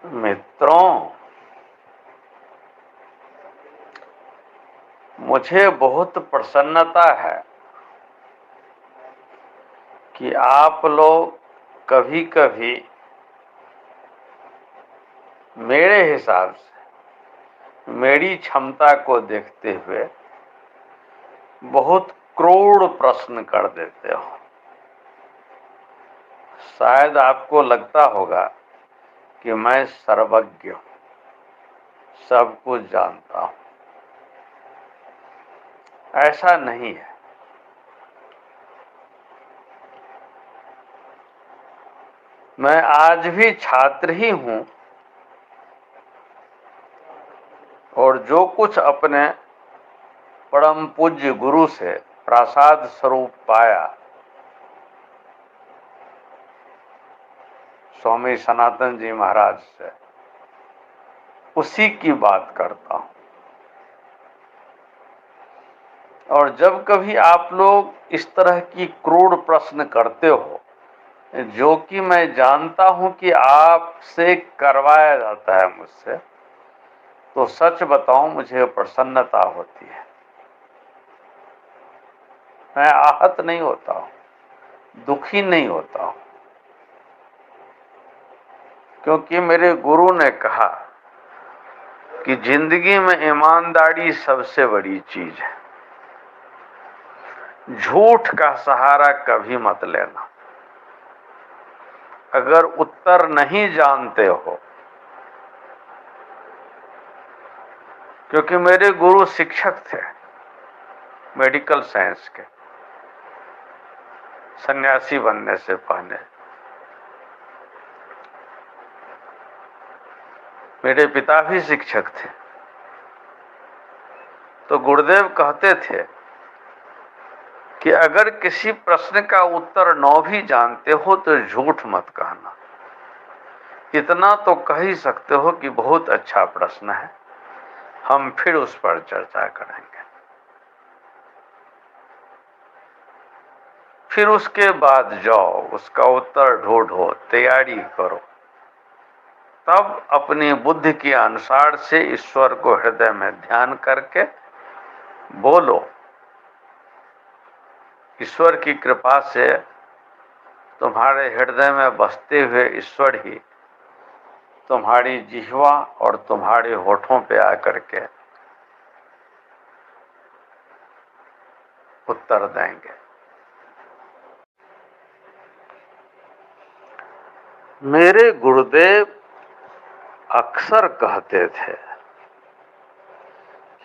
मित्रों, मुझे बहुत प्रसन्नता है कि आप लोग कभी कभी मेरे हिसाब से मेरी क्षमता को देखते हुए बहुत क्रूर प्रश्न कर देते हो। शायद आपको लगता होगा कि मैं सर्वज्ञ हूं, सब कुछ जानता हूं। ऐसा नहीं है। मैं आज भी छात्र ही हूं और जो कुछ अपने परम पूज्य गुरु से प्रसाद स्वरूप पाया, स्वामी सनातन जी महाराज से, उसी की बात करता हूं। और जब कभी आप लोग इस तरह की क्रूर प्रश्न करते हो, जो कि मैं जानता हूं कि आपसे करवाया जाता है मुझसे, तो सच बताऊं मुझे प्रसन्नता होती है। मैं आहत नहीं होता हूं, दुखी नहीं होता हूं, क्योंकि मेरे गुरु ने कहा कि जिंदगी में ईमानदारी सबसे बड़ी चीज है। झूठ का सहारा कभी मत लेना। अगर उत्तर नहीं जानते हो, क्योंकि मेरे गुरु शिक्षक थे मेडिकल साइंस के, सन्यासी बनने से पहले। मेरे पिता भी शिक्षक थे। तो गुरुदेव कहते थे कि अगर किसी प्रश्न का उत्तर न भी जानते हो तो झूठ मत कहना। इतना तो कह ही सकते हो कि बहुत अच्छा प्रश्न है, हम फिर उस पर चर्चा करेंगे। फिर उसके बाद जाओ, उसका उत्तर ढूंढो, तैयारी करो, तब अपनी बुद्धि के अनुसार से ईश्वर को हृदय में ध्यान करके बोलो। ईश्वर की कृपा से तुम्हारे हृदय में बसते हुए ईश्वर ही तुम्हारी जिह्वा और तुम्हारे होठों पे आकर के उत्तर देंगे। मेरे गुरुदेव अक्सर कहते थे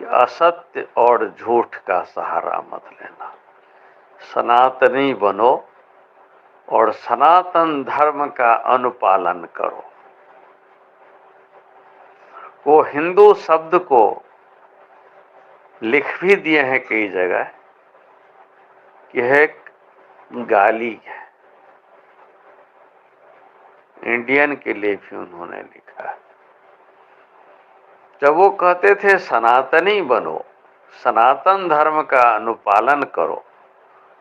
कि असत्य और झूठ का सहारा मत लेना, सनातनी बनो और सनातन धर्म का अनुपालन करो। वो हिंदू शब्द को लिख भी दिए हैं कई जगह कि यह एक गाली है। इंडियन के लिए भी उन्होंने लिखा है। जब वो कहते थे सनातनी बनो, सनातन धर्म का अनुपालन करो,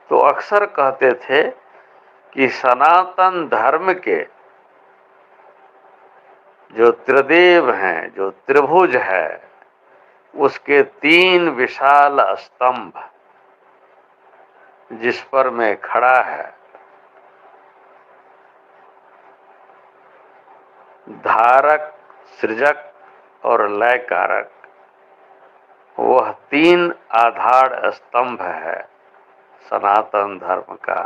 तो अक्सर कहते थे कि सनातन धर्म के जो त्रिदेव हैं, जो त्रिभुज है, उसके 3 विशाल स्तंभ जिस पर मैं खड़ा है, धारक, सृजक और लय कारक, वह 3 आधार स्तंभ है सनातन धर्म का।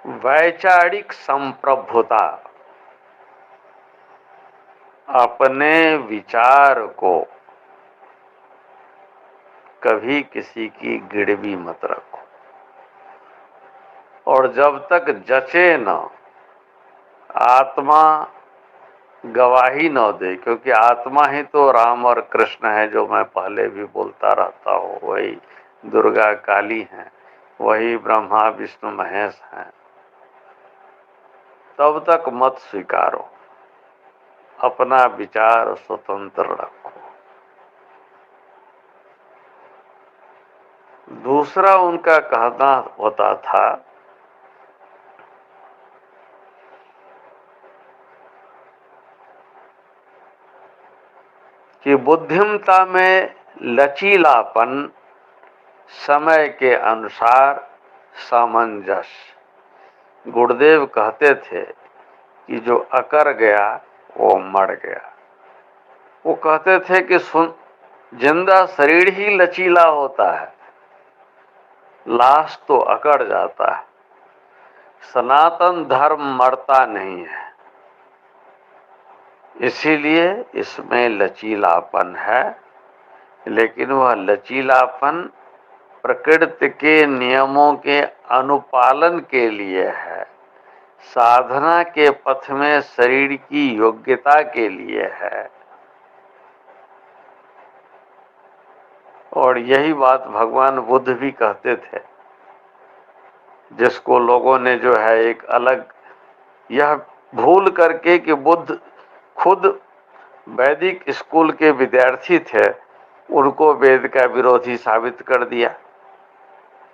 वैचारिक संप्रभुता, अपने विचार को कभी किसी की गिरवी मत रखो, और जब तक जचे न, आत्मा गवाही न दे, क्योंकि आत्मा ही तो राम और कृष्ण है, जो मैं पहले भी बोलता रहता हूँ, वही दुर्गा काली हैं, वही ब्रह्मा विष्णु महेश हैं, तब तक मत स्वीकारो, अपना विचार स्वतंत्र रखो। दूसरा उनका कहना होता था कि बुद्धिमता में लचीलापन, समय के अनुसार सामंजस्य। गुरुदेव कहते थे कि जो अकर गया वो मर गया। वो कहते थे कि जिंदा शरीर ही लचीला होता है, लाश तो अकड़ जाता है। सनातन धर्म मरता नहीं है, इसीलिए इसमें लचीलापन है, लेकिन वह लचीलापन प्रकृति के नियमों के अनुपालन के लिए है, साधना के पथ में शरीर की योग्यता के लिए है। और यही बात भगवान बुद्ध भी कहते थे, जिसको लोगों ने जो है एक अलग यह भूल करके कि बुद्ध खुद वैदिक स्कूल के विद्यार्थी थे, उनको वेद का विरोधी साबित कर दिया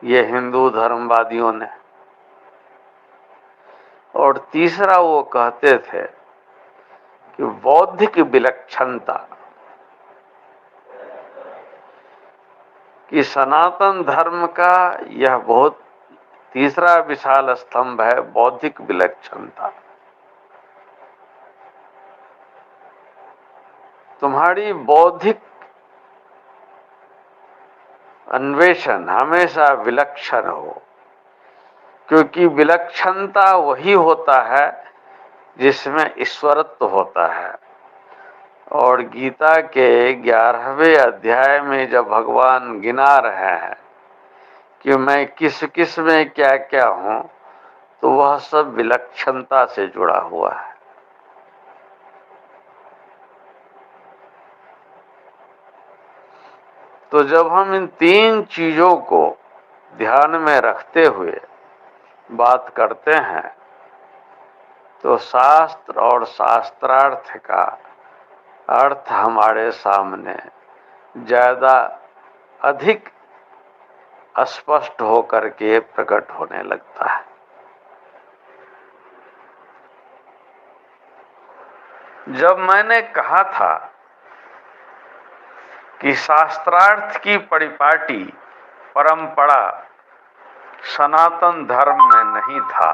ये हिंदू धर्मवादियों ने। और तीसरा वो कहते थे कि बौद्धिक विलक्षणता, कि सनातन धर्म का यह बहुत तीसरा विशाल स्तंभ है, बौद्धिक विलक्षणता। तुम्हारी बौद्धिक अन्वेषण हमेशा विलक्षण हो, क्योंकि विलक्षणता वही होता है जिसमें ईश्वरत्व होता है। और गीता के 11वें अध्याय में जब भगवान गिना रहे हैं कि मैं किस किस में क्या क्या हूं, तो वह सब विलक्षणता से जुड़ा हुआ है। तो जब हम इन तीन चीजों को ध्यान में रखते हुए बात करते हैं, तो शास्त्र और शास्त्रार्थ का अर्थ हमारे सामने ज्यादा अधिक स्पष्ट होकर के प्रकट होने लगता है। जब मैंने कहा था कि शास्त्रार्थ की परिपाटी परंपरा सनातन धर्म में नहीं था,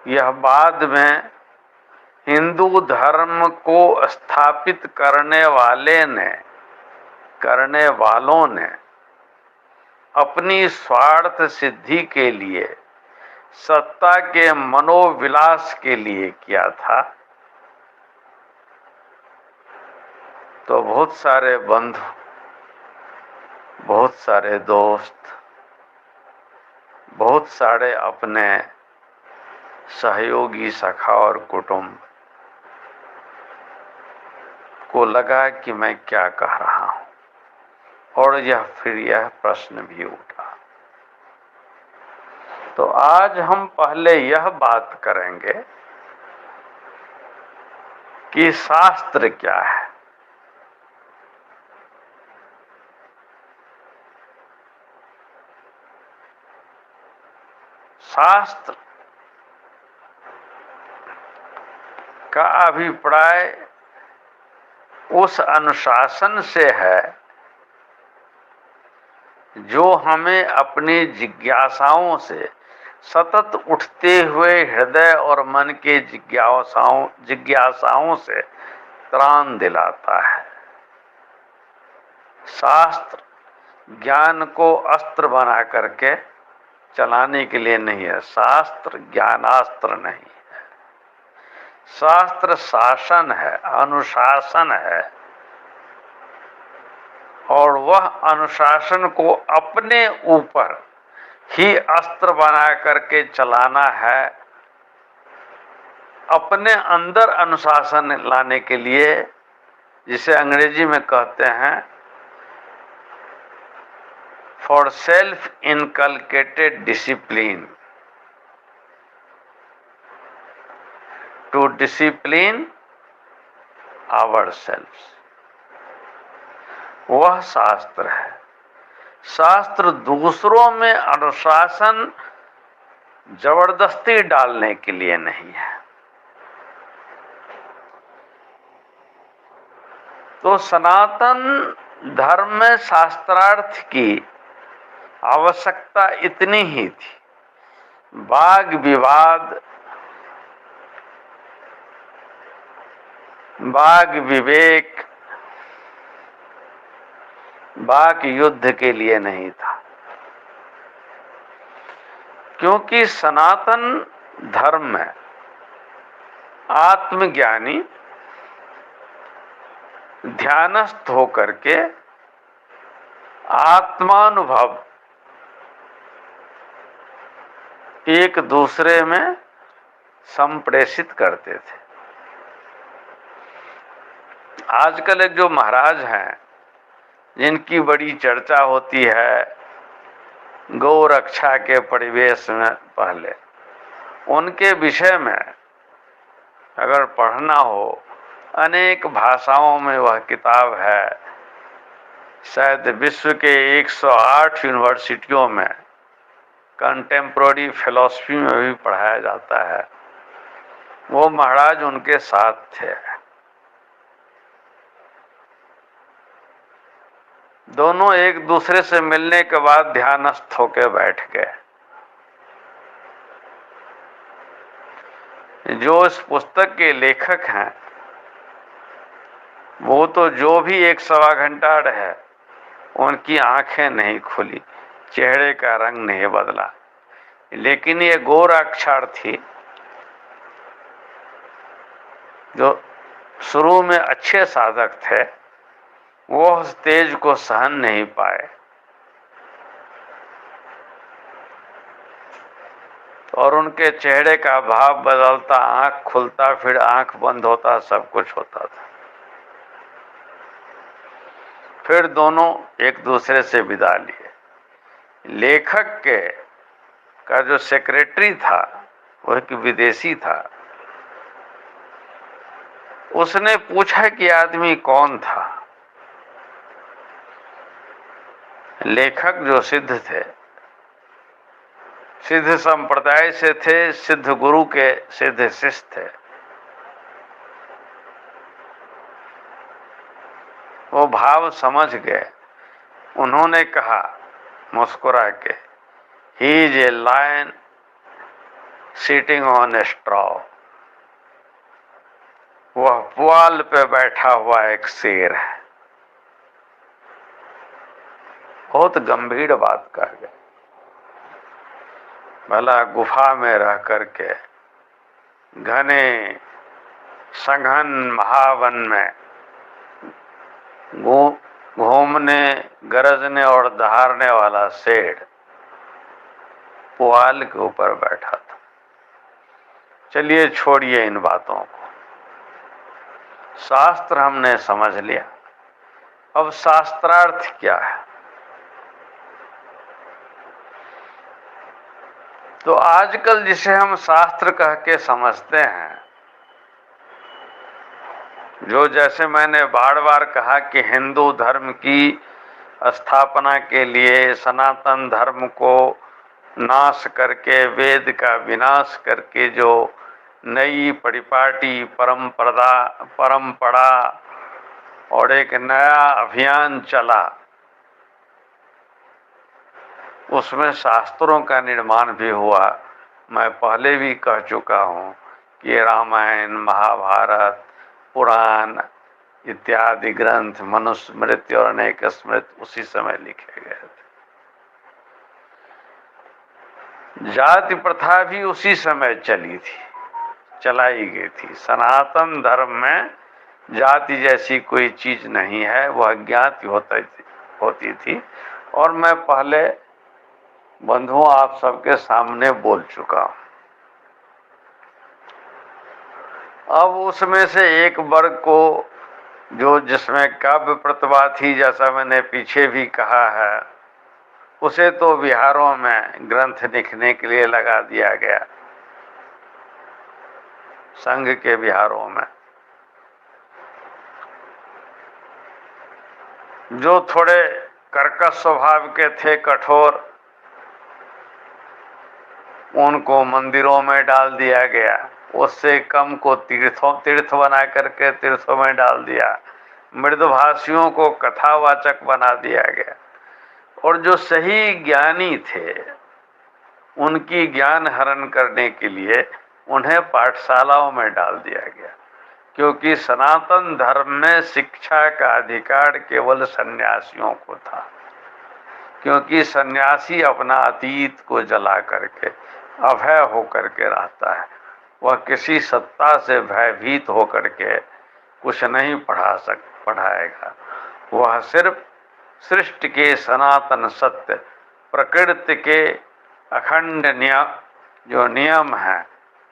यह बाद में हिंदू धर्म को स्थापित करने वालों ने अपनी स्वार्थ सिद्धि के लिए, सत्ता के मनोविलास के लिए किया था। तो बहुत सारे बंधु, बहुत सारे दोस्त, बहुत सारे अपने सहयोगी, सखा और कुटुंब को लगा कि मैं क्या कह रहा हूं, और फिर यह प्रश्न भी उठा। तो आज हम पहले यह बात करेंगे कि शास्त्र क्या है। शास्त्र का अभिप्राय उस अनुशासन से है जो हमें अपनी जिज्ञासाओं से, सतत उठते हुए हृदय और मन के जिज्ञासाओं से त्राण दिलाता है। शास्त्र ज्ञान को अस्त्र बना करके चलाने के लिए नहीं है, शास्त्र ज्ञानास्त्र नहीं है। शास्त्र शासन है, अनुशासन है, और वह अनुशासन को अपने ऊपर ही अस्त्र बना करके चलाना है। अपने अंदर अनुशासन लाने के लिए, जिसे अंग्रेजी में कहते हैं for self inculcated discipline, to discipline ourselves, वह शास्त्र है। शास्त्र दूसरों में अनुशासन जबरदस्ती डालने के लिए नहीं है। तो सनातन धर्म में शास्त्रार्थ की आवश्यकता इतनी ही थी। वाद विवाद, वाग विवेक, वाक युद्ध के लिए नहीं था, क्योंकि सनातन धर्म में आत्मज्ञानी ध्यानस्थ होकर के आत्मानुभव एक दूसरे में संप्रेषित करते थे। आजकल एक जो महाराज हैं जिनकी बड़ी चर्चा होती है गौ रक्षा के परिवेश में, पहले उनके विषय में अगर पढ़ना हो, अनेक भाषाओं में वह किताब है, शायद विश्व के 108 यूनिवर्सिटियों में कंटेम्प्रोरी फिलॉसफी में भी पढ़ाया जाता है। वो महाराज उनके साथ थे। दोनों एक दूसरे से मिलने के बाद ध्यानस्थ होकर बैठ गए। जो इस पुस्तक के लेखक हैं वो तो जो भी 1-1.25 घंटा रहे, उनकी आंखें नहीं खुली, चेहरे का रंग नहीं बदला। लेकिन ये गौराक्षार्थी जो शुरू में अच्छे साधक थे, वो उस तेज को सहन नहीं पाए और उनके चेहरे का भाव बदलता, आंख खुलता, फिर आंख बंद होता, सब कुछ होता था। फिर दोनों एक दूसरे से विदा लिए। लेखक का जो सेक्रेटरी था वो एक विदेशी था। उसने पूछा कि आदमी कौन था। लेखक जो सिद्ध थे, सिद्ध संप्रदाय से थे, सिद्ध गुरु के सिद्ध शिष्य थे, वो भाव समझ गए। उन्होंने कहा मुस्कुरा के, he is a lion sitting on a straw. वह पुआल पे बैठा हुआ एक शेर है। बहुत गंभीर बात कह गए। भला गुफा में रह करके घने सघन महावन में घूमने, गरजने और दहाड़ने वाला शेर पुआल के ऊपर बैठा था। चलिए छोड़िए इन बातों को, शास्त्र हमने समझ लिया। अब शास्त्रार्थ क्या है? तो आजकल जिसे हम शास्त्र कह के समझते हैं, जो जैसे मैंने बार बार कहा कि हिंदू धर्म की स्थापना के लिए सनातन धर्म को नाश करके, वेद का विनाश करके जो नई परिपाटी परंपरा और एक नया अभियान चला, उसमें शास्त्रों का निर्माण भी हुआ। मैं पहले भी कह चुका हूँ कि रामायण, महाभारत, पुराण इत्यादि ग्रंथ, मनुस्मृति और अनेक स्मृति उसी समय लिखे गए थे। जाति प्रथा भी उसी समय चलाई गई थी। सनातन धर्म में जाति जैसी कोई चीज नहीं है, वह अज्ञात होती थी। और मैं पहले बंधुओं आप सबके सामने बोल चुका हूं। अब उसमें से एक वर्ग को जिसमें काव्य प्रतिभा थी, जैसा मैंने पीछे भी कहा है, उसे तो विहारों में ग्रंथ लिखने के लिए लगा दिया गया, संघ के विहारों में। जो थोड़े कर्कश स्वभाव के थे, कठोर, उनको मंदिरों में डाल दिया गया। उससे कम को तीर्थ बना करके तीर्थों में डाल दिया। मृदभाषियों को कथावाचक बना दिया गया, और जो सही ज्ञानी थे उनकी ज्ञान हरण करने के लिए उन्हें पाठशालाओं में डाल दिया गया, क्योंकि सनातन धर्म में शिक्षा का अधिकार केवल सन्यासियों को था। क्योंकि सन्यासी अपना अतीत को जला करके अभय होकर के रहता है, वह किसी सत्ता से भयभीत होकर के कुछ नहीं पढ़ाएगा। वह सिर्फ सृष्टि के सनातन सत्य, प्रकृति के अखंड नियम, जो नियम है,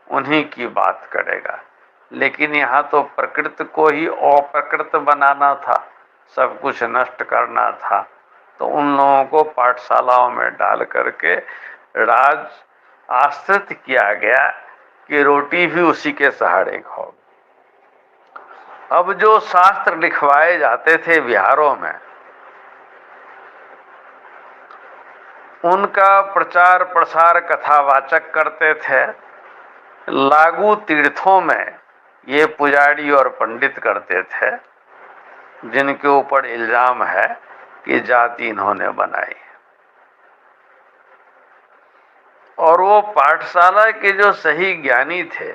उन्हीं की बात करेगा। लेकिन यहाँ तो प्रकृति को ही अप्रकृत बनाना था, सब कुछ नष्ट करना था, तो उन लोगों को पाठशालाओं में डाल करके राज आश्रित किया गया कि रोटी भी उसी के सहारे खाओ। अब जो शास्त्र लिखवाए जाते थे बिहारों में, उनका प्रचार प्रसार कथावाचक करते थे। लागू तीर्थों में ये पुजारी और पंडित करते थे, जिनके ऊपर इल्जाम है कि जाति इन्होंने बनाई। और वो पाठशाला के जो सही ज्ञानी थे,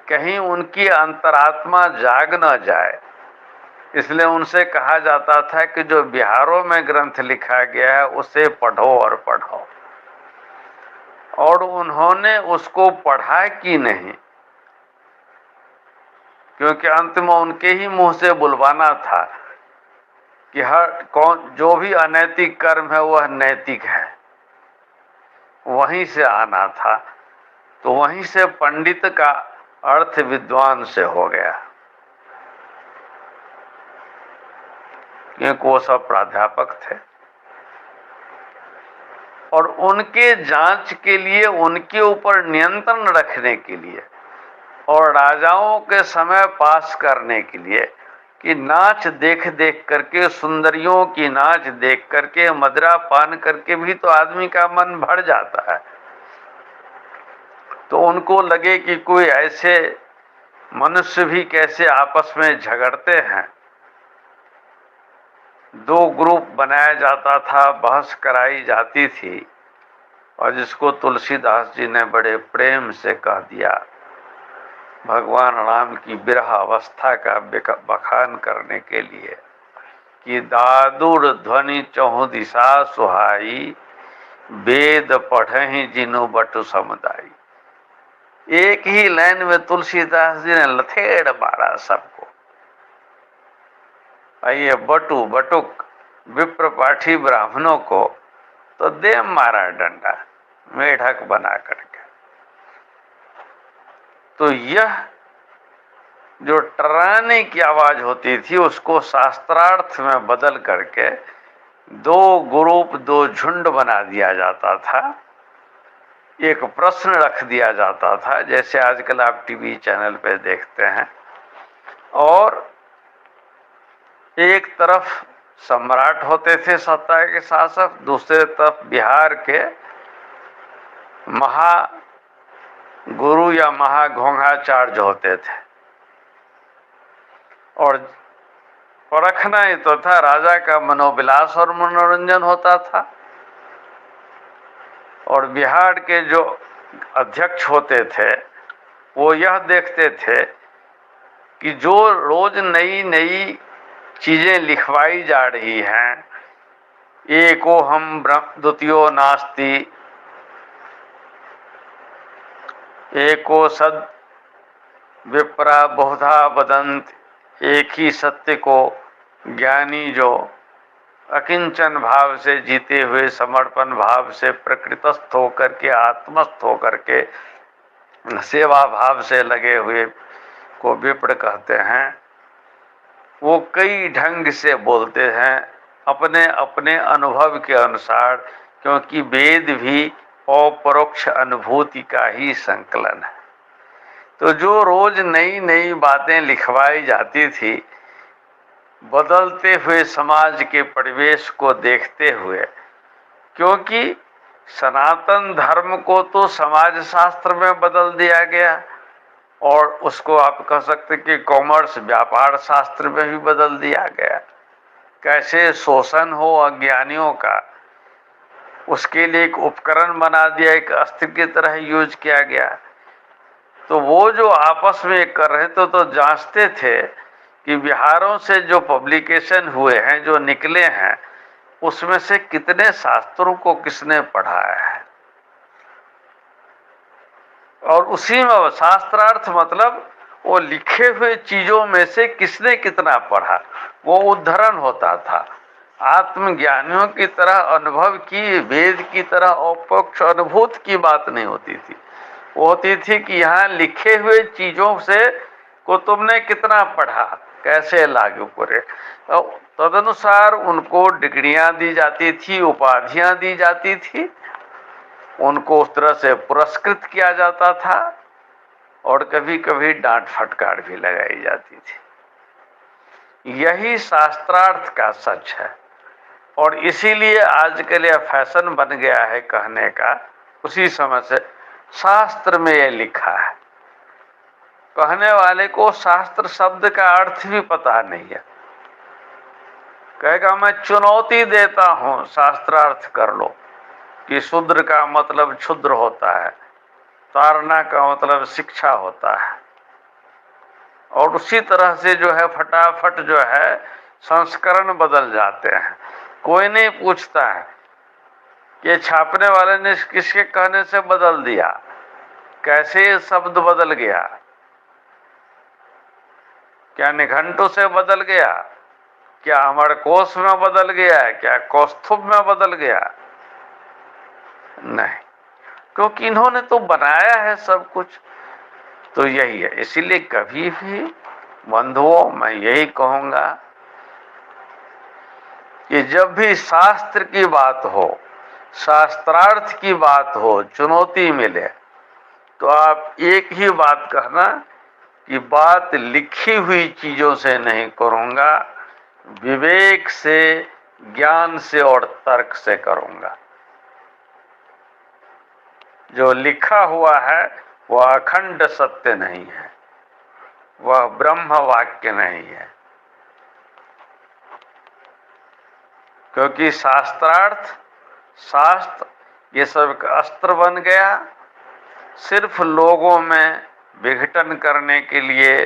कहीं उनकी अंतरात्मा जाग न जाए, इसलिए उनसे कहा जाता था कि जो बिहारों में ग्रंथ लिखा गया है उसे पढ़ो और पढ़ो। और उन्होंने उसको पढ़ा कि नहीं, क्योंकि अंत में उनके ही मुंह से बुलवाना था कि जो भी अनैतिक कर्म है वह नैतिक है, वहीं से आना था। तो वहीं से पंडित का अर्थ विद्वान से हो गया, क्योंकि वो सब प्राध्यापक थे। और उनके जांच के लिए, उनके ऊपर नियंत्रण रखने के लिए और राजाओं के समय पास करने के लिए कि नाच देख देख करके, सुंदरियों की नाच देख करके, मदिरा पान करके भी तो आदमी का मन भर जाता है। तो उनको लगे कि कोई ऐसे मनुष्य भी कैसे आपस में झगड़ते हैं। दो ग्रुप बनाया जाता था, बहस कराई जाती थी, और जिसको तुलसीदास जी ने बड़े प्रेम से कह दिया, भगवान राम की विरह अवस्था का बखान करने के लिए, कि दादुर ध्वनि चहु दिशा सुहाई, वेद पढ़हि जिनु बटु समुदाई। एक ही लाइन में तुलसीदास जी ने लथेड़ मारा सबको। ये बटुक विप्र पाठी ब्राह्मणों को तो दे मारा डंडा मेढक बना करके। तो यह जो टर्राने की आवाज होती थी उसको शास्त्रार्थ में बदल करके दो ग्रुप, दो झुंड बना दिया जाता था। एक प्रश्न रख दिया जाता था, जैसे आजकल आप टीवी चैनल पे देखते हैं, और एक तरफ सम्राट होते थे सत्ता के शासक, दूसरे तरफ बिहार के महागुरु या महाघोंघाचार्य होते थे। और परखना ही तो था, राजा का मनोविलास और मनोरंजन होता था। और बिहार के जो अध्यक्ष होते थे वो यह देखते थे कि जो रोज नई नई चीजें लिखवाई जा रही हैं, एको हम द्वितीयो नास्ति, एको सद विप्रा बहुधा वदंत, एक ही सत्य को ज्ञानी जो अकिंचन भाव से जीते हुए, समर्पण भाव से प्रकृतस्थ होकर के, आत्मस्थ होकर के, सेवा भाव से लगे हुए को विप्र कहते हैं। वो कई ढंग से बोलते हैं अपने अपने अनुभव के अनुसार, क्योंकि वेद भी अपरोक्ष अनुभूति का ही संकलन है। तो जो रोज नई नई बातें लिखवाई जाती थी, बदलते हुए समाज के परिवेश को देखते हुए, क्योंकि सनातन धर्म को तो समाज शास्त्र में बदल दिया गया, और उसको आप कह सकते कि कॉमर्स व्यापार शास्त्र में भी बदल दिया गया। कैसे शोषण हो अज्ञानियों का, उसके लिए एक उपकरण बना दिया, एक अस्त्र की तरह यूज किया गया। तो वो जो आपस में कर रहे थे तो जांचते थे कि बिहारों से जो पब्लिकेशन हुए हैं, जो निकले हैं, उसमें से कितने शास्त्रों को किसने पढ़ाया है। और उसी में शास्त्रार्थ मतलब वो लिखे हुए चीजों में से किसने कितना पढ़ा, वो उद्धरण होता था। आत्मज्ञानियों की तरह अनुभव की, वेद की तरह अपरोक्ष अनुभूत की बात नहीं होती थी। वो होती थी कि यहाँ लिखे हुए चीजों से को तुमने कितना पढ़ा, कैसे लागू करे। तदनुसार उनको डिग्रियां दी जाती थी, उपाधियां दी जाती थी, उनको उस तरह से पुरस्कृत किया जाता था, और कभी कभी डांट फटकार भी लगाई जाती थी। यही शास्त्रार्थ का सच है। और इसीलिए आजकल यह फैशन बन गया है कहने का, उसी समय से शास्त्र में यह लिखा है। कहने वाले को शास्त्र शब्द का अर्थ भी पता नहीं है। कहेगा मैं चुनौती देता हूं, शास्त्रार्थ कर लो, कि शूद्र का मतलब क्षुद्र होता है, तारना का मतलब शिक्षा होता है। और उसी तरह से जो है फटाफट जो है संस्करण बदल जाते हैं। कोई नहीं पूछता है कि छापने वाले ने किसके कहने से बदल दिया, कैसे शब्द बदल गया, क्या निघंटु से बदल गया, क्या अमरकोश में बदल गया, क्या कौस्तुभ में बदल गया? नहीं, क्योंकि इन्होंने तो बनाया है सब कुछ। तो यही है। इसीलिए कभी भी बंधुओं मैं यही कहूंगा कि जब भी शास्त्र की बात हो, शास्त्रार्थ की बात हो, चुनौती मिले, तो आप एक ही बात कहना कि बात लिखी हुई चीजों से नहीं करूंगा, विवेक से, ज्ञान से और तर्क से करूंगा। जो लिखा हुआ है वह अखंड सत्य नहीं है, वह ब्रह्म वाक्य नहीं है। क्योंकि शास्त्रार्थ, शास्त्र ये सब एक अस्त्र बन गया, सिर्फ लोगों में विघटन करने के लिए,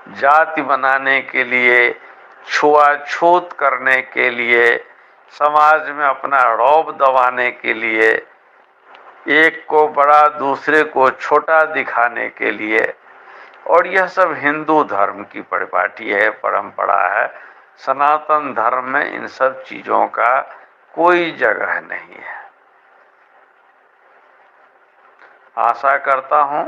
जाति बनाने के लिए, छुआछूत करने के लिए, समाज में अपना रौब दबाने के लिए, एक को बड़ा दूसरे को छोटा दिखाने के लिए। और यह सब हिंदू धर्म की परिपाटी है, परंपरा है। सनातन धर्म में इन सब चीजों का कोई जगह नहीं है। आशा करता हूं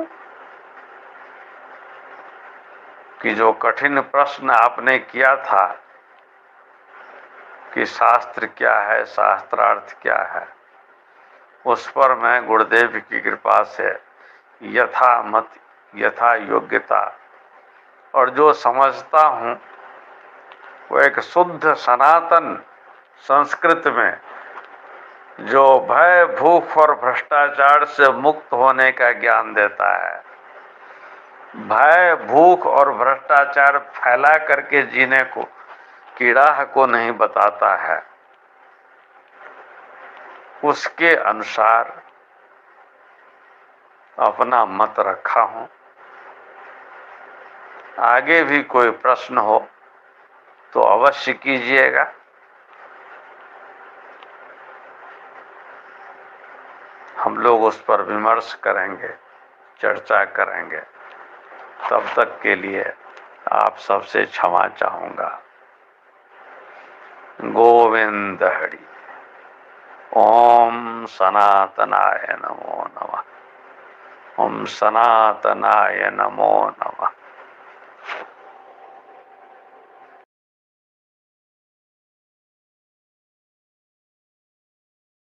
कि जो कठिन प्रश्न आपने किया था कि शास्त्र क्या है, शास्त्रार्थ क्या है, उस पर मैं गुरुदेव की कृपा से यथा मत, यथा योग्यता और जो समझता हूं वो एक शुद्ध सनातन संस्कृत में जो भय, भूख और भ्रष्टाचार से मुक्त होने का ज्ञान देता है, भय, भूख और भ्रष्टाचार फैला करके जीने को, की राह को नहीं बताता है, उसके अनुसार अपना मत रखा हूं। आगे भी कोई प्रश्न हो तो अवश्य कीजिएगा। हम लोग उस पर विमर्श करेंगे, चर्चा करेंगे। तब तक के लिए आप सबसे क्षमा चाहूंगा। गोविंद हरि। ओम सनातनाय नमो नमः। ओम सनातनाय नमो नमः।